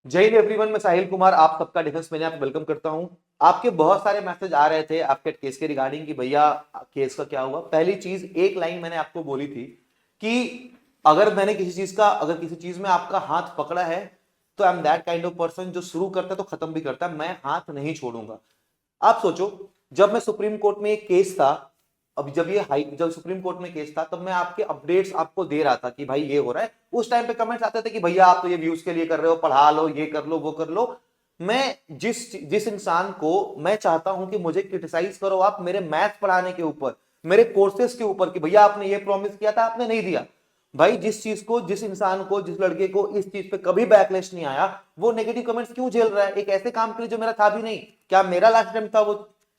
जय हिंद एवरीवन, मैं साहिल कुमार आप सबका डिफेंस में आप वेलकम करता हूं। आपके बहुत सारे मैसेज आ रहे थे आपके केस के रिगार्डिंग कि भैया केस का क्या हुआ। पहली चीज, एक लाइन मैंने आपको बोली थी कि अगर किसी चीज में आपका हाथ पकड़ा है तो I am that kind of person जो शुरू करता है तो खत्म भी करता है। मैं हाथ नहीं छोड़ूंगा। आप सोचो, जब मैं सुप्रीम कोर्ट में एक केस था, अब जब सुप्रीम कोर्ट में केस था तब मैं आपके अपडेट्स आपको दे रहा था कि भाई ये हो रहा है। उस टाइम पे कमेंट्स आते थे कि भैया आप तो ये व्यूज के लिए कर रहे हो, पढ़ा लो, ये कर लो, वो कर लो। मैं जिस जिस इंसान को मैं चाहता हूं कि मुझे क्रिटिसाइज करो आप मेरे मैथ्स पढ़ाने के ऊपर, मेरे कोर्सेज के ऊपर कि भैया आपने ये प्रॉमिस किया था, आपने नहीं दिया। भाई जिस इंसान को, जिस लड़के को इस चीज पे कभी बैकलेश नहीं आया, वो नेगेटिव कमेंट्स क्यों झेल रहा है एक ऐसे काम के लिए जो मेरा था भी नहीं। क्या मेरा लास्ट टाइम था वो?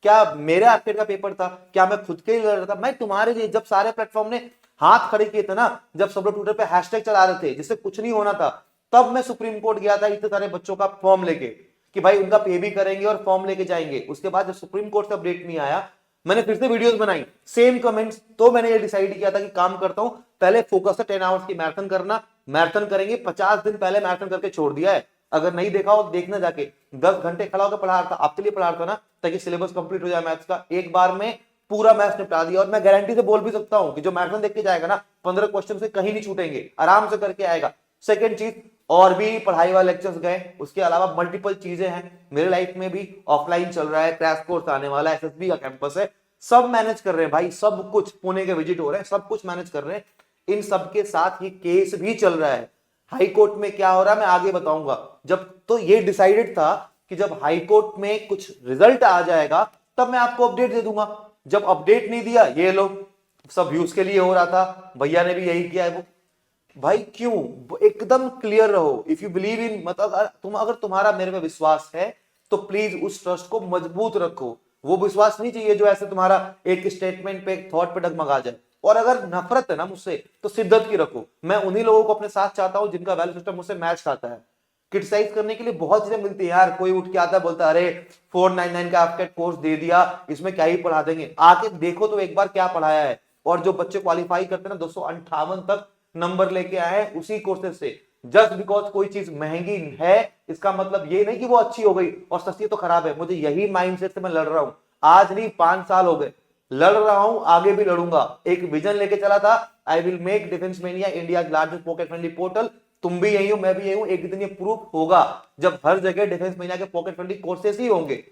क्या मेरे एफटेट का पेपर था? क्या मैं खुद के लिए लड़ रहा था? मैं तुम्हारे लिए, जब सारे प्लेटफॉर्म ने हाथ खड़े किए थे ना, जब सब लोग ट्विटर पे हैशटैग चला रहे थे जिससे कुछ नहीं होना था, तब मैं सुप्रीम कोर्ट गया था इतने सारे बच्चों का फॉर्म लेके कि भाई उनका पे भी करेंगे और फॉर्म लेके जाएंगे। उसके बाद जब सुप्रीम कोर्ट से अपडेट नहीं आया, मैंने फिर से वीडियोस बनाई, सेम कमेंट्स। तो मैंने ये डिसाइड किया था कि काम करता हूं, पहले फोकस है 10 आवर्स की मैराथन करना। मैराथन करेंगे, 50 दिन पहले मैराथन करके छोड़ दिया है। अगर नहीं देखा हो देखना जाके, 10 घंटे खड़ा होकर पढ़ा रहा था, आपके लिए पढ़ा रहा था ना, ताकि सिलेबस कंप्लीट हो जाए मैथ्स का। एक बार में पूरा मैथ्स निपटा दिया। और मैं गारंटी से बोल भी सकता हूं कि जो मैराथन देख के जाएगा ना, 15 क्वेश्चन से कहीं नहीं छूटेंगे, आराम से करके आएगा। सेकेंड चीज, और भी पढ़ाई वाले लेक्चर्स गए, उसके अलावा मल्टीपल चीजें हैं मेरे लाइफ में भी। ऑफलाइन चल रहा है, क्रैश कोर्स आने वाला है, एसएसबी का कैंपस है, सब मैनेज कर रहे हैं भाई। सब कुछ, पुणे के विजिट हो रहे हैं, सब कुछ मैनेज कर रहे हैं। इन सब के साथ ये केस भी चल रहा है। हाई कोर्ट में क्या हो रहा है मैं आगे बताऊंगा। जब तो ये डिसाइडेड था कि जब हाई कोर्ट में कुछ रिजल्ट आ जाएगा तब मैं आपको अपडेट दे दूंगा। जब अपडेट नहीं दिया, ये लोग सब व्यूज के लिए हो रहा था, भैया ने भी यही किया है। वो भाई क्यों? एकदम क्लियर रहो। इफ यू बिलीव इन, मतलब अगर तुम्हारा मेरे में विश्वास है तो प्लीज उस ट्रस्ट को मजबूत रखो। वो विश्वास नहीं चाहिए जो ऐसे तुम्हारा एक स्टेटमेंट पे, एक थॉट पे डगमगा जाए। और अगर नफरत है ना मुझसे, तो शिद्दत की रखो। मैं उन्हीं लोगों को अपने साथ चाहता हूं जिनका वैल्यू सिस्टम मुझसे मैच खाता है। क्रिटिसाइज करने के लिए बहुत चीजें मिलती है यार। कोई उठ के आता है, बोलता है अरे 499 का आपका कोर्स दे दिया, इसमें क्या ही पढ़ा देंगे। आके देखो तो एक बार क्या पढ़ाया है। और जो बच्चे क्वालिफाई करते हैं ना, 258 तक नंबर लेके आए हैं उसी कोर्सेज से। जस्ट बिकॉज कोई चीज महंगी है, इसका मतलब ये नहीं कि वो अच्छी हो गई और सस्ती तो खराब है। मुझे यही माइंडसेट से मैं लड़ रहा हूं। आज नहीं, 5 साल हो गए लड़ रहा हूं, आगे भी लड़ूंगा। एक विजन लेके चला था, I will make defence mania India largest pocket friendly portal. तुम भी यही हो, मैं भी यही हूं। एक दिन ये प्रूफ होगा जब हर जगह डिफेंस मेनिया के पॉकेट फ्रेंडली कोर्सेस ही होंगे।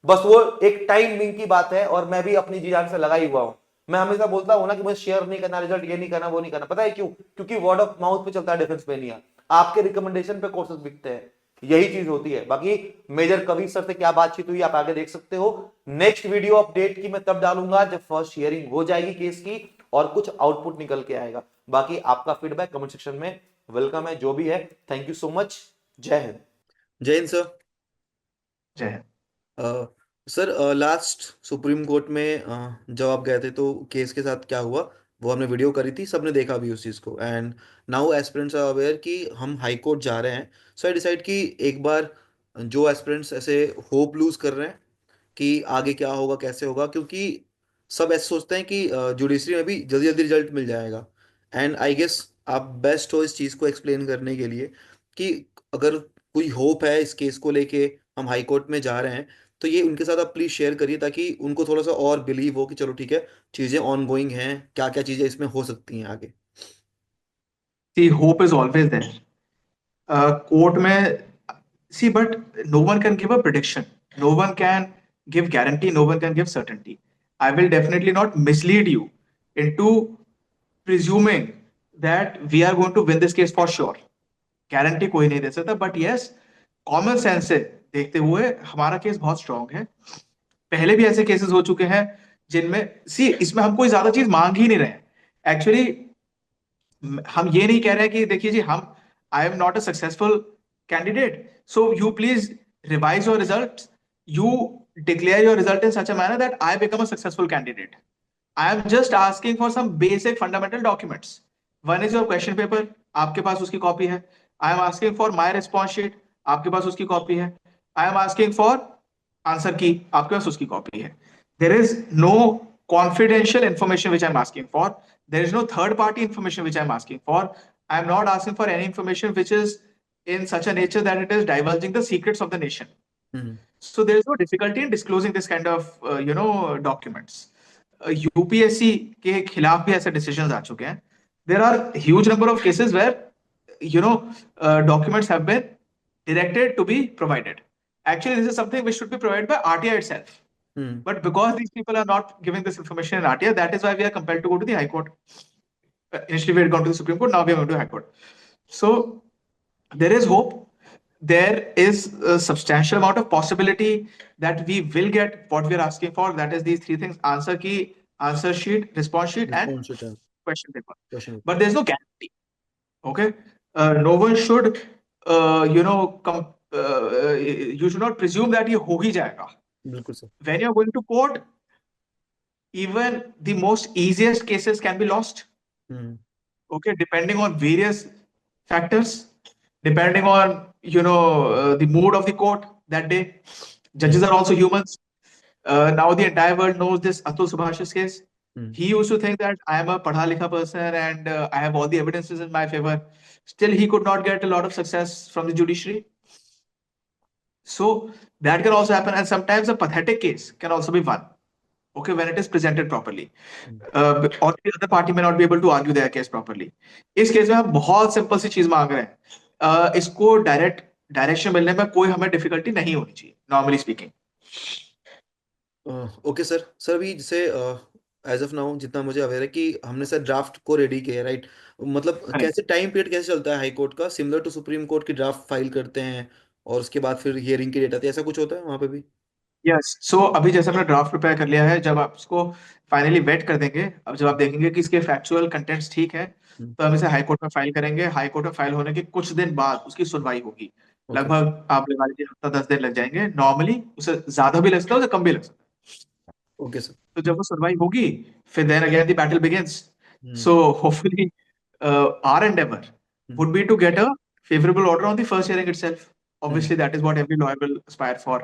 बस वो एक टाइमिंग की बात है। और मैं भी अपनी जी जान से लगा ही हुआ हूं। मैं हमेशा बोलता हूं ना कि मुझे शेयर नहीं करना, रिजल्ट ये नहीं करना, वो नहीं करना। पता है क्यों? क्योंकि वर्ड ऑफ माउथ पे चलता है डिफेंस मेनिया। आपके रिकमेंडेशन पे कोर्सेज बिकते हैं, यही चीज होती है। बाकी मेजर कबीर सर से क्या बातचीत हुई आप आगे देख सकते हो। नेक्स्ट वीडियो अपडेट की मैं तब डालूंगा जब फर्स्ट हियरिंग हो जाएगी केस की और कुछ आउटपुट निकल के आएगा। बाकी आपका फीडबैक कमेंट सेक्शन में वेलकम है, जो भी है। Thank you so much. जय हिंद। जय हिंद सर। जय Hind. Sir, last supreme court में जब आप गए थे तो केस के साथ क्या हुआ वो हमने वीडियो करी थी, सबने देखा भी उस चीज़ को। And now aspirants are aware कि हम हाई कोर्ट जा रहे हैं। सो आई डिसाइड कि एक बार जो एस्पिरेंट्स ऐसे होप लूज कर रहे हैं कि आगे क्या होगा कैसे होगा, क्योंकि सब ऐसे सोचते हैं कि जुडिशरी में भी जल्दी जल्दी रिजल्ट मिल जाएगा। एंड आई गेस आप बेस्ट हो इस चीज़ को एक्सप्लेन करने के लिए कि अगर कोई होप है इस केस को लेके, हम हाई कोर्ट में जा रहे हैं, तो ये उनके साथ आप प्लीज़ शेयर करिए ताकि उनको थोड़ा सा और बिलीव हो कि चलो ठीक है, चीज़ें ऑन गोइंग हैं, क्या क्या चीज़ें इसमें हो सकती हैं आगे। See, hope is always there. Court में see, but no one can give a prediction. No one can give guarantee. No one can give certainty. I will definitely not mislead you into presuming that we are going to win this case for sure. Guarantee कोई नहीं दे सकता, but yes, common sense से देखते हुए हमारा case बहुत strong है। पहले भी ऐसे केसेस हो चुके हैं जिनमें सी इसमें हम कोई ज्यादा चीज मांग ही नहीं रहे हैं एक्चुअली। हम ये नहीं कह रहे हैं कि देखिए जी, हम I am not a successful candidate, so you please revise your result, you declare your result in such a manner that I become a successful candidate. I am just asking for some basic fundamental documents. One is your question paper, आपके पास उसकी copy है। I am asking for my response sheet, आपके पास उसकी copy है। I am asking for answer key, आपके पास उसकी कॉपी है। There is no confidential information which I'm asking for. There is no third party information which I'm asking for. I'm not asking for any information which is in such a nature that it is divulging the secrets of the nation. Hmm So there is no difficulty in disclosing this kind of documents. UPSC के खिलाफ भी ऐसे decisions आ चुके हैं. There are huge number of cases where documents have been directed to be provided. Actually, this is something which should be provided by RTI itself. Hmm But because these people are not giving this information in RTI, that is why we are compelled to go to the High Court. Initially, we had gone to the Supreme Court. Now we are going to High Court. So there is hope. There is a substantial amount of possibility that we will get what we are asking for. That is these three things: answer key, answer sheet, response sheet, and response to time question paper. question But there's no guarantee. Okay, no one should, you should not presume that ये हो ही जाएगा. बिल्कुल sir When you're going to court, even the most easiest cases can be lost. Hmm Okay, depending on various factors, depending on the mood of the court that day. Judges are also humans. Now the entire world knows this Atul Subhash's case. Hmm He used to think that I am a padha likha person and I have all the evidences in my favor. Still, he could not get a lot of success from the judiciary. So that can also happen, and sometimes a pathetic case can also be won. Okay, when it is presented properly. Or the other party may not be able to argue their case properly. इस case में हम बहुत simple सी चीज मांग रहे हैं. इसको direction मिलने में कोई हमें डिफिकल्टी नहीं होनी चाहिए, नॉर्मली स्पीकिंग. ओके सर अभी जैसे एज ऑफ नाउ जितना मुझे अवेयर है कि हमने सर ड्राफ्ट को रेडी किया है राइट मतलब कैसे टाइम पीरियड कैसे चलता है हाई कोर्ट का सिमिलर टू सुप्रीम कोर्ट की ड्राफ्ट फाइल करते हैं और उसके बाद फिर हियरिंग की डेट आती है ऐसा कुछ होता है वहाँ पे भी यस, सो अभी जैसे हमने ड्राफ्ट प्रिपेयर कर लिया है, जब आप इसको फाइनली वेट कर देंगे, अब जब आप देखेंगे कि इसके फैक्चुअल कंटेंट्स ठीक है, तो हम इसे हाई कोर्ट में फाइल करेंगे. हाई कोर्ट में फाइल होने के कुछ दिन बाद उसकी सुनवाई होगी. ओके लगभग आप लगा लीजिए हफ्ता 10 दिन लग जाएंगे. नॉर्मली उसे ज्यादा भी लग सकता है, उसे कम भी लग सकता है. ओके सर तो जब वो सुनवाई होगी, फिर then again the battle begins. So hopefully, our endeavor would be to get a favorable order on the first hearing itself. Obviously, that is what every lawyer will aspire for.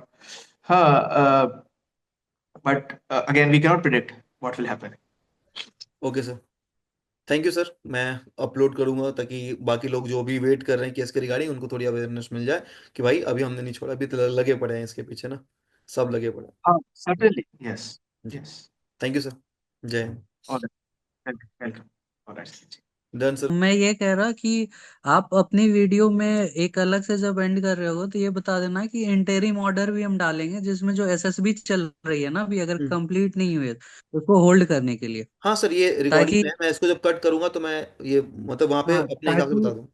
But again, we cannot predict what will happen. Okay sir thank you sir मैं upload करूंगा ताकि बाकी लोग जो भी wait कर रहे हैं केस के रिगार्डिंग उनको थोड़ी अवेयरनेस मिल जाए कि भाई अभी हमने नहीं छोड़ा अभी तो लगे पड़े हैं इसके पीछे ना सब लगे पड़े हैं Certainly, yes, yes. Thank you sir जय हिंद All right. Welcome. All right. Done sir मैं ये कह रहा कि आप अपनी वीडियो में एक अलग से जब एंड कर रहे हो तो ये बता देना कि इंटरिम ऑर्डर भी हम डालेंगे जिसमें जो एसएसबी चल रही है ना अभी अगर कंप्लीट नहीं हुई है तो उसको होल्ड करने के लिए हाँ सर ये रिकॉर्डिंग ताकि में है मैं इसको जब कट करूंगा तो मैं ये मतलब वहां पे हाँ अपने हिसाब से ताकि बता दूं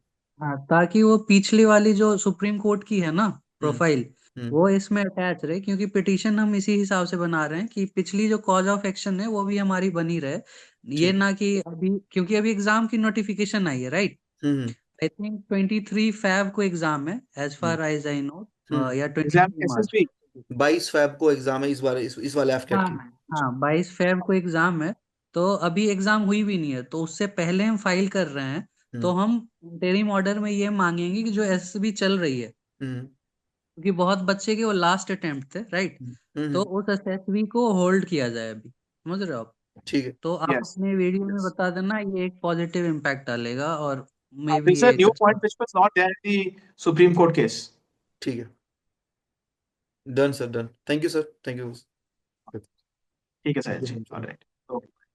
हाँ ताकि वो पिछली वाली जो सुप्रीम कोर्ट की है ना हम्म प्रोफाइल हम्म वो इसमें अटैच रहे क्योंकि पिटीशन हम इसी हिसाब से बना रहे हैं कि पिछली जो कॉज ऑफ एक्शन है वो भी हमारी बनी रहे ये ठीक ना कि अभी क्योंकि अभी एग्जाम की नोटिफिकेशन आई है right hmm I think 23 Feb को एग्जाम है as far as I know या Exam 23 मार्च SSB. 22 फैब को एग्जाम है इस वाले एफकेट हाँ की हाँ 22 फैब को एग्जाम है तो अभी एग्जाम हुई भी नहीं है तो उससे पहले हम फाइल कर रहे हैं तो हम्म हम इंटरिम ऑर्डर में ये मांगेंगे कि जो एसएसबी चल रही है हम्म क्योंकि बहुत बच्चे के वो लास्ट अटेम्प्ट थे राइट तो हम्म उस एसएसबी को होल्ड किया जाए अभी समझ रहे हो आप ठीक है तो आप Yes. अपने वीडियो में Yes. बता देना ये एक पॉजिटिव इम्पैक्ट डालेगा और मे This बी is a एक new अच्छा point which was not there in the Supreme Court case. ठीक है done sir done thank you sir thank you ठीक है, Sahil ji. All right.